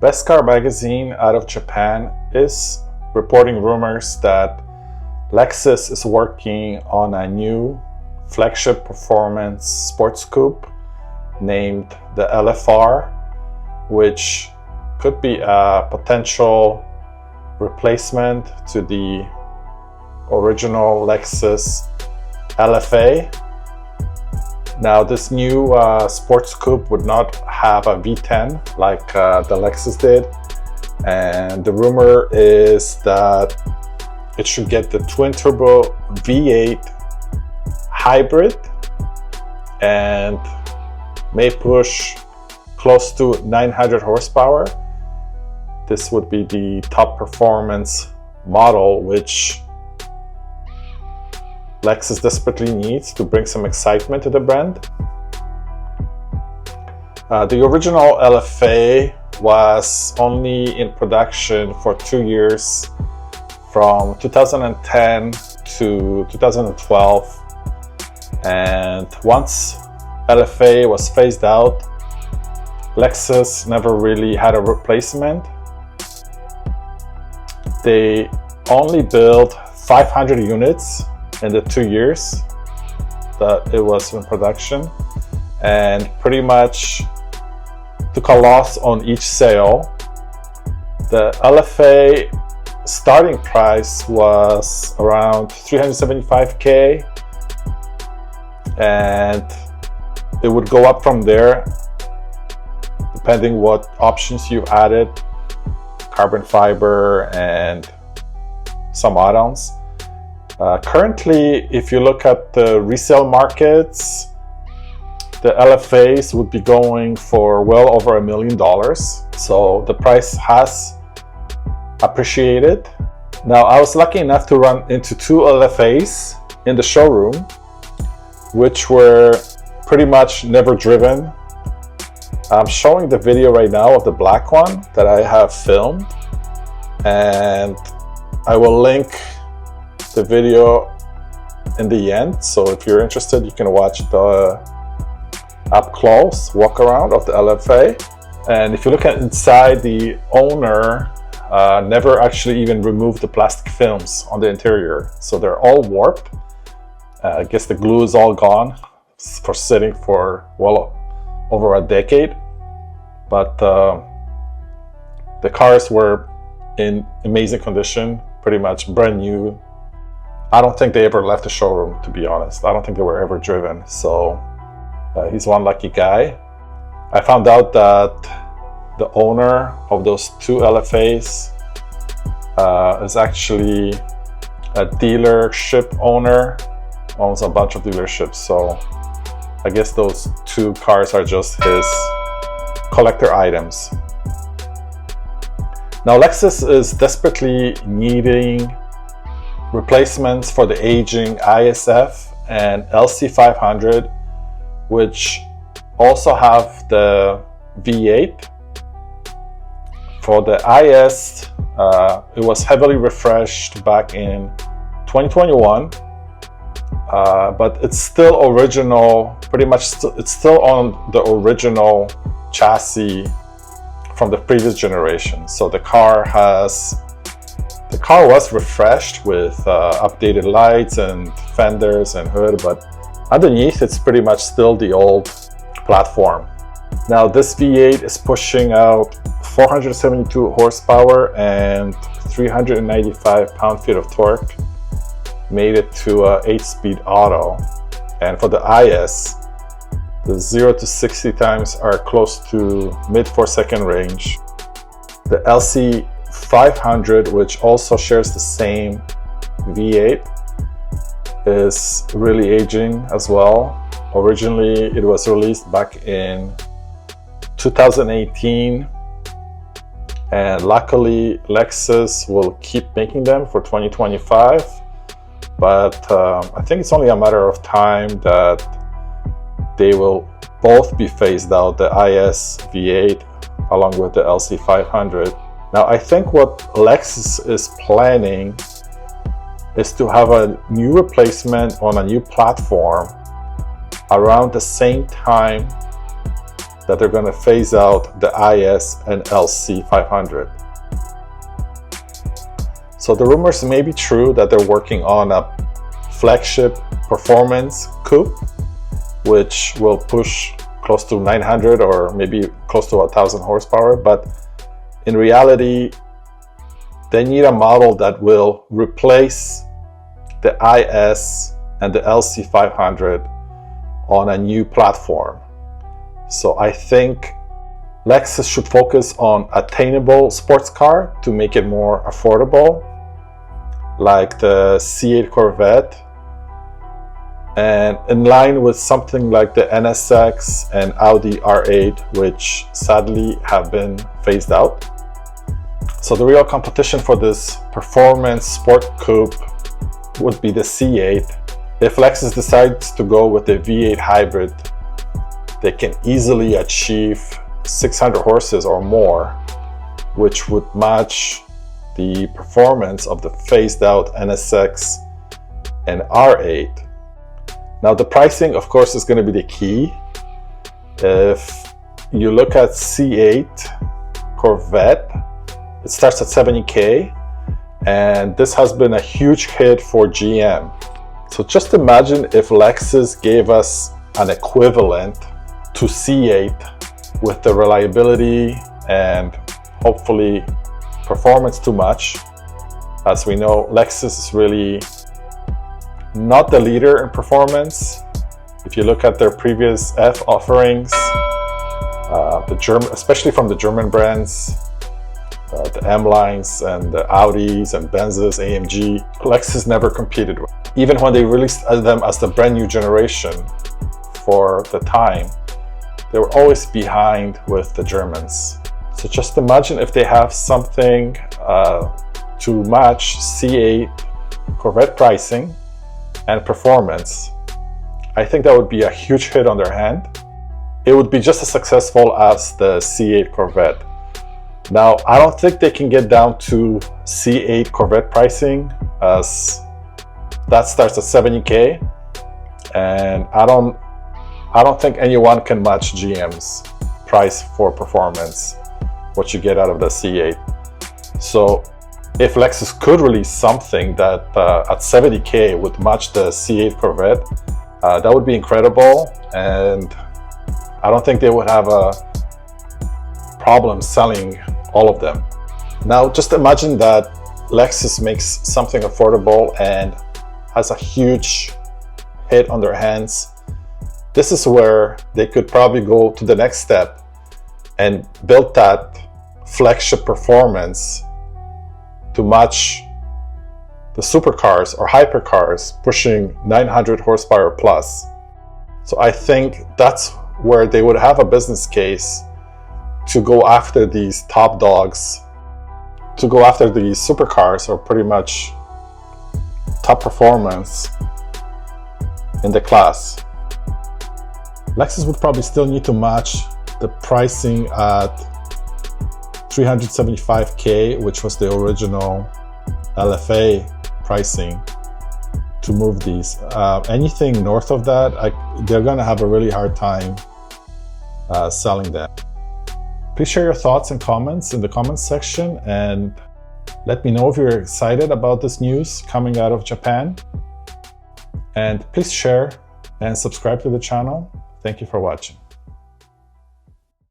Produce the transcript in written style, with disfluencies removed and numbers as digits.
Best Car magazine out of Japan is reporting rumors that Lexus is working on a new flagship performance sports coupe named the LFR, which could be a potential replacement to the original Lexus LFA. Now, this new sports coupe would not have a V10 like the Lexus did, and the rumor is that it should get the twin-turbo V8 hybrid and may push close to 900 horsepower. This would be the top performance model, which Lexus desperately needs to bring some excitement to the brand. The original LFA was only in production for 2 years, from 2010 to 2012. And once LFA was phased out, Lexus never really had a replacement. They only built 500 units in the 2 years that it was in production, and pretty much took a loss on each sale. The LFA starting price was around $375K, and it would go up from there depending what options you added, carbon fiber and some add-ons. Currently, if you look at the resale markets, the LFAs would be going for well over $1 million. So the price has appreciated. Now, I was lucky enough to run into 2 LFAs in the showroom, which were pretty much never driven. I'm showing the video right now of the black one that I have filmed, and I will link the video in the end, so if you're interested you can watch the up close walk around of the LFA. And if you look at inside, the owner never actually even removed the plastic films on the interior, so they're all warped. I guess the glue is all gone for sitting for well over a decade, but the cars were in amazing condition, pretty much brand new. I don't think they ever left the showroom, to be honest. I don't think they were ever driven, so he's one lucky guy. I found out that the owner of those 2 LFAs is actually a dealership owner, owns a bunch of dealerships, so I guess those 2 cars are just his collector items. Now, Lexus is desperately needing replacements for the aging ISF and LC500, which also have the V8. For the IS, it was heavily refreshed back in 2021, but it's still original, pretty much it's still on the original chassis from the previous generation. So the car was refreshed with updated lights and fenders and hood, but underneath it's pretty much still the old platform. Now, this V8 is pushing out 472 horsepower and 395 pound-feet of torque, made it to a 8-speed auto. And for the IS, the 0 to 60 times are close to mid 4-second range. The LC500, which also shares the same V8, is really aging as well. Originally, it was released back in 2018, and luckily Lexus will keep making them for 2025, but I think it's only a matter of time that they will both be phased out, the IS V8 along with the LC500. Now, I think what Lexus is planning is to have a new replacement on a new platform around the same time that they're going to phase out the IS and LC500. So the rumors may be true that they're working on a flagship performance coupe, which will push close to 900 or maybe close to 1,000 horsepower. But in reality, they need a model that will replace the IS and the LC500 on a new platform. So I think Lexus should focus on attainable sports car to make it more affordable, like the C8 Corvette, and in line with something like the NSX and Audi R8, which sadly have been phased out. So the real competition for this performance sport coupe would be the C8. If Lexus decides to go with the V8 hybrid, they can easily achieve 600 horses or more, which would match the performance of the phased out NSX and R8. Now the pricing, of course, is going to be the key. If you look at C8 Corvette, it starts at $70K, and this has been a huge hit for GM. So just imagine if Lexus gave us an equivalent to C8 with the reliability and hopefully performance to match. As we know, Lexus is really not the leader in performance. If you look at their previous F offerings, especially from the German brands, the M lines and the Audis and Benzes, AMG, Lexus never competed with. Even when they released them as the brand new generation for the time, they were always behind with the Germans. So just imagine if they have something to match C8 Corvette pricing and performance. I think that would be a huge hit on their hand. It would be just as successful as the C8 Corvette. Now, I don't think they can get down to C8 Corvette pricing, as that starts at $70K, and I don't think anyone can match GM's price for performance, what you get out of the C8. So if Lexus could release something that at $70K would match the C8 Corvette, that would be incredible, and I don't think they would have a problem selling all of them. Now just imagine that Lexus makes something affordable and has a huge hit on their hands. This is where they could probably go to the next step and build that flagship performance to match the supercars or hypercars pushing 900 horsepower plus. So I think that's where they would have a business case to go after these top dogs, to go after these supercars or pretty much top performance in the class. Lexus would probably still need to match the pricing at $375K, which was the original LFA pricing, to move these. Anything north of that, they're going to have a really hard time selling them. Please share your thoughts and comments in the comments section, and let me know if you're excited about this news coming out of Japan. And please share and subscribe to the channel. Thank you for watching.